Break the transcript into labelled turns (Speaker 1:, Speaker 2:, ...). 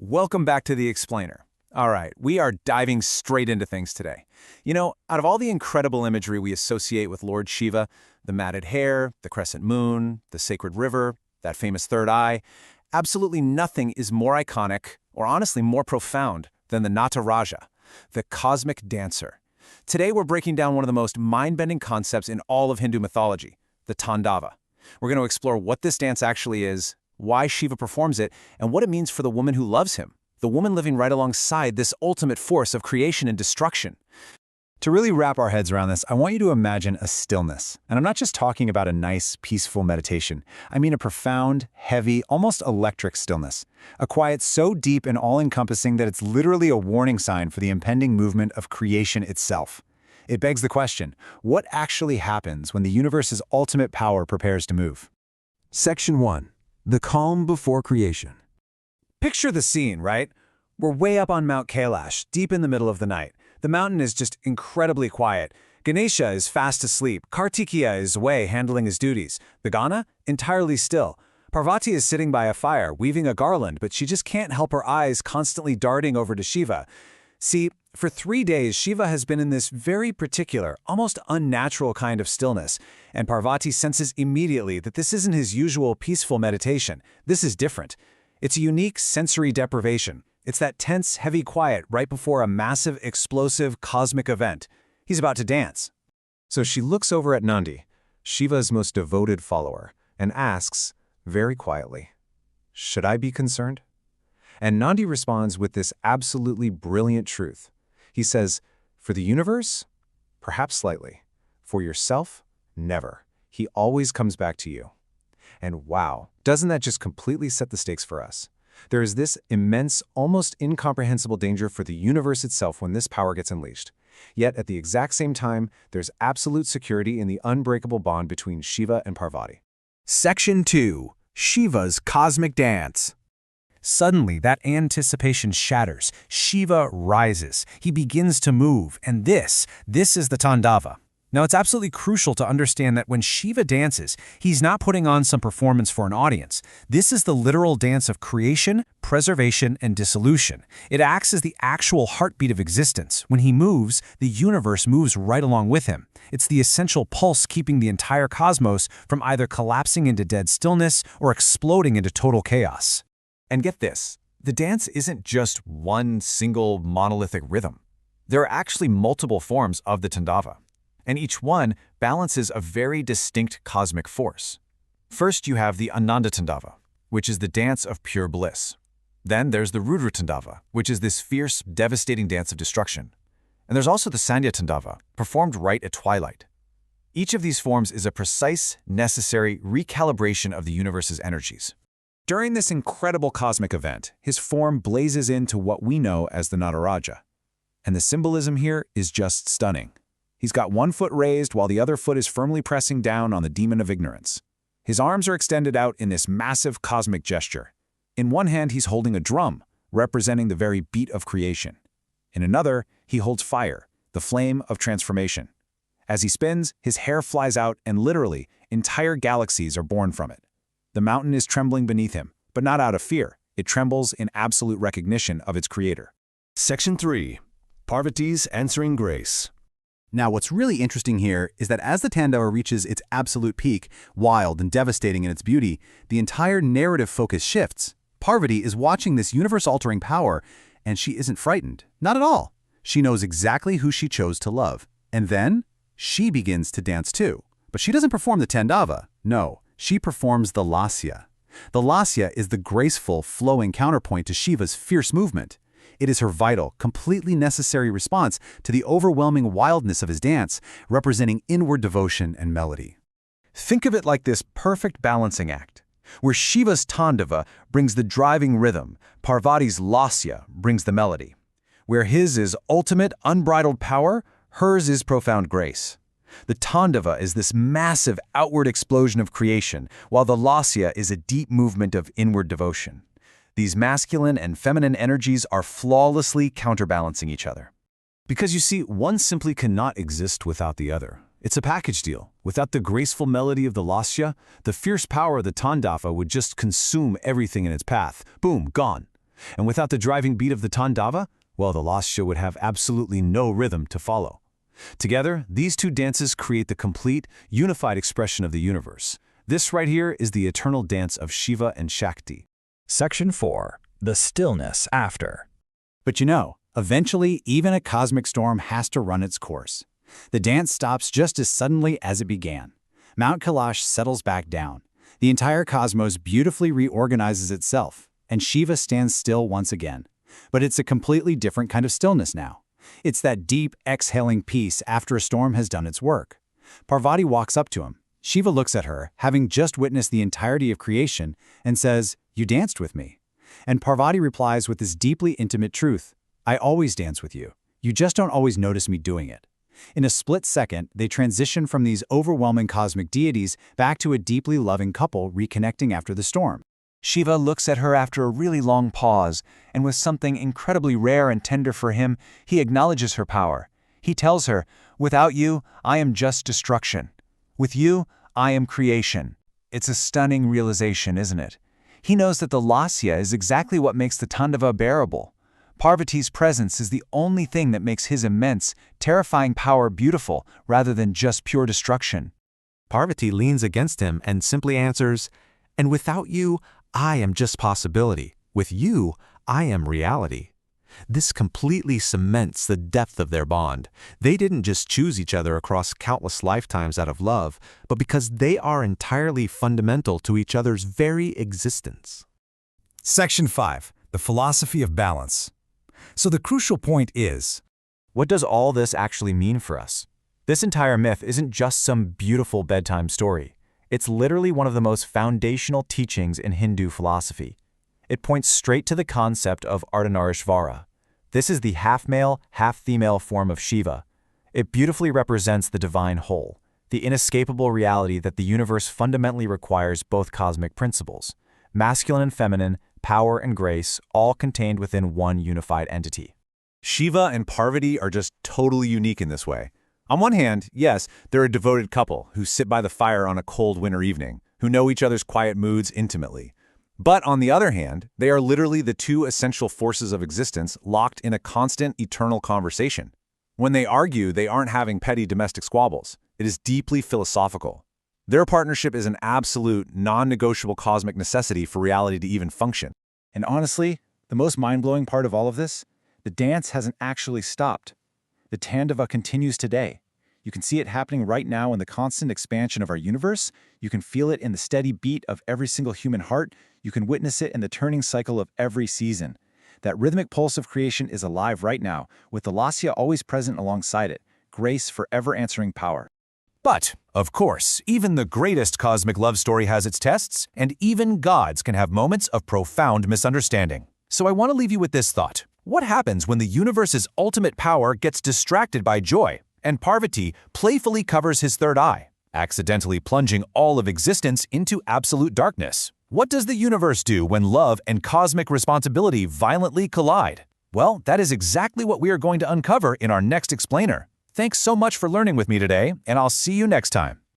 Speaker 1: Welcome back to The Explainer. All right, we are diving straight into things today. Out of all the incredible imagery we associate with Lord Shiva, the matted hair, the crescent moon, the sacred river, that famous third eye, absolutely nothing is more iconic, or honestly more profound, than the Nataraja, the cosmic dancer. Today we're breaking down one of the most mind-bending concepts in all of Hindu mythology, the Tandava. We're going to explore what this dance actually is, why Shiva performs it, and what it means for the woman who loves him, the woman living right alongside this ultimate force of creation and destruction.
Speaker 2: To really wrap our heads around this, I want you to imagine a stillness. And I'm not just talking about a nice, peaceful meditation. I mean a profound, heavy, almost electric stillness. A quiet so deep and all-encompassing that it's literally a warning sign for the impending movement of creation itself. It begs the question, what actually happens when the universe's ultimate power prepares to move?
Speaker 3: Section 1. The calm before creation.
Speaker 1: Picture the scene, right? We're way up on Mount Kailash, deep in the middle of the night. The mountain is just incredibly quiet. Ganesha is fast asleep. Kartikeya is away handling his duties. The Gana? Entirely still. Parvati is sitting by a fire, weaving a garland, but she just can't help her eyes constantly darting over to Shiva. See, for 3 days, Shiva has been in this very particular, almost unnatural kind of stillness, and Parvati senses immediately that this isn't his usual peaceful meditation. This is different. It's a unique sensory deprivation. It's that tense, heavy quiet right before a massive, explosive, cosmic event. He's about to dance.
Speaker 2: So she looks over at Nandi, Shiva's most devoted follower, and asks, very quietly, "Should I be concerned?" And Nandi responds with this absolutely brilliant truth. He says, "For the universe? Perhaps slightly. For yourself? Never. He always comes back to you." And wow, doesn't that just completely set the stakes for us? There is this immense, almost incomprehensible danger for the universe itself when this power gets unleashed. Yet at the exact same time, there's absolute security in the unbreakable bond between Shiva and Parvati.
Speaker 3: Section 2. Shiva's cosmic dance.
Speaker 1: Suddenly, that anticipation shatters. Shiva rises. He begins to move, and this is the Tandava. Now, it's absolutely crucial to understand that when Shiva dances, he's not putting on some performance for an audience. This is the literal dance of creation, preservation, and dissolution. It acts as the actual heartbeat of existence. When he moves, the universe moves right along with him. It's the essential pulse keeping the entire cosmos from either collapsing into dead stillness or exploding into total chaos.
Speaker 4: And get this, the dance isn't just one single monolithic rhythm. There are actually multiple forms of the Tandava, and each one balances a very distinct cosmic force. First, you have the Ananda Tandava, which is the dance of pure bliss. Then there's the Rudra Tandava, which is this fierce, devastating dance of destruction. And there's also the Sandhya Tandava, performed right at twilight. Each of these forms is a precise, necessary recalibration of the universe's energies.
Speaker 2: During this incredible cosmic event, his form blazes into what we know as the Nataraja. And the symbolism here is just stunning. He's got one foot raised while the other foot is firmly pressing down on the demon of ignorance. His arms are extended out in this massive cosmic gesture. In one hand, he's holding a drum, representing the very beat of creation. In another, he holds fire, the flame of transformation. As he spins, his hair flies out and literally, entire galaxies are born from it. The mountain is trembling beneath him, but not out of fear. It trembles in absolute recognition of its creator.
Speaker 3: Section 3. Parvati's answering grace. Now, what's really interesting here is that as the Tandava reaches its absolute peak, wild and devastating in its beauty, the entire narrative focus shifts. Parvati is watching this universe-altering power, and she isn't frightened. Not at all. She knows exactly who she chose to love. And then, she begins to dance too. But she doesn't perform the Tandava. No, she performs the Lasya. The Lasya is the graceful, flowing counterpoint to Shiva's fierce movement. It is her vital, completely necessary response to the overwhelming wildness of his dance, representing inward devotion and melody.
Speaker 1: Think of it like this perfect balancing act, where Shiva's Tandava brings the driving rhythm, Parvati's Lasya brings the melody. Where his is ultimate, unbridled power, hers is profound grace. The Tandava is this massive outward explosion of creation, while the Lasya is a deep movement of inward devotion. These masculine and feminine energies are flawlessly counterbalancing each other.
Speaker 2: Because you see, one simply cannot exist without the other. It's a package deal. Without the graceful melody of the Lasya, the fierce power of the Tandava would just consume everything in its path. Boom, gone. And without the driving beat of the Tandava, well, the Lasya would have absolutely no rhythm to follow. Together, these two dances create the complete, unified expression of the universe. This right here is the eternal dance of Shiva and Shakti.
Speaker 5: Section 4. The stillness after.
Speaker 3: But you know, eventually, even a cosmic storm has to run its course. The dance stops just as suddenly as it began. Mount Kailash settles back down. The entire cosmos beautifully reorganizes itself, and Shiva stands still once again. But it's a completely different kind of stillness now. It's that deep, exhaling peace after a storm has done its work. Parvati walks up to him. Shiva looks at her, having just witnessed the entirety of creation, and says, "You danced with me." And Parvati replies with this deeply intimate truth, "I always dance with you. You just don't always notice me doing it." In a split second, they transition from these overwhelming cosmic deities back to a deeply loving couple reconnecting after the storm.
Speaker 4: Shiva looks at her after a really long pause, and with something incredibly rare and tender for him, he acknowledges her power. He tells her, "Without you, I am just destruction. With you, I am creation." It's a stunning realization, isn't it? He knows that the Lasya is exactly what makes the Tandava bearable. Parvati's presence is the only thing that makes his immense, terrifying power beautiful rather than just pure destruction.
Speaker 6: Parvati leans against him and simply answers, "And without you, I am just possibility. With you, I am reality." This completely cements the depth of their bond. They didn't just choose each other across countless lifetimes out of love, but because they are entirely fundamental to each other's very existence.
Speaker 2: Section 5. The philosophy of balance. So the crucial point is,
Speaker 4: What does all this actually mean for us? This entire myth isn't just some beautiful bedtime story. It's literally one of the most foundational teachings in Hindu philosophy. It points straight to the concept of Ardhanarishvara. This is the half-male, half-female form of Shiva. It beautifully represents the divine whole, the inescapable reality that the universe fundamentally requires both cosmic principles, masculine and feminine, power and grace, all contained within one unified entity.
Speaker 1: Shiva and Parvati are just totally unique in this way. On one hand, yes, they're a devoted couple who sit by the fire on a cold winter evening, who know each other's quiet moods intimately. But on the other hand, they are literally the two essential forces of existence locked in a constant, eternal conversation. When they argue, they aren't having petty domestic squabbles. It is deeply philosophical. Their partnership is an absolute, non-negotiable cosmic necessity for reality to even function.
Speaker 3: And honestly, the most mind-blowing part of all of this, the dance hasn't actually stopped. The Tandava continues today. You can see it happening right now in the constant expansion of our universe. You can feel it in the steady beat of every single human heart. You can witness it in the turning cycle of every season. That rhythmic pulse of creation is alive right now, with the Lasya always present alongside it, grace forever answering power.
Speaker 2: but, of course, even the greatest cosmic love story has its tests, and even gods can have moments of profound misunderstanding. So I want to leave you with this thought. What happens when the universe's ultimate power gets distracted by joy, and Parvati playfully covers his third eye, accidentally plunging all of existence into absolute darkness? What does the universe do when love and cosmic responsibility violently collide? Well, that is exactly what we are going to uncover in our next explainer. Thanks so much for learning with me today, and I'll see you next time.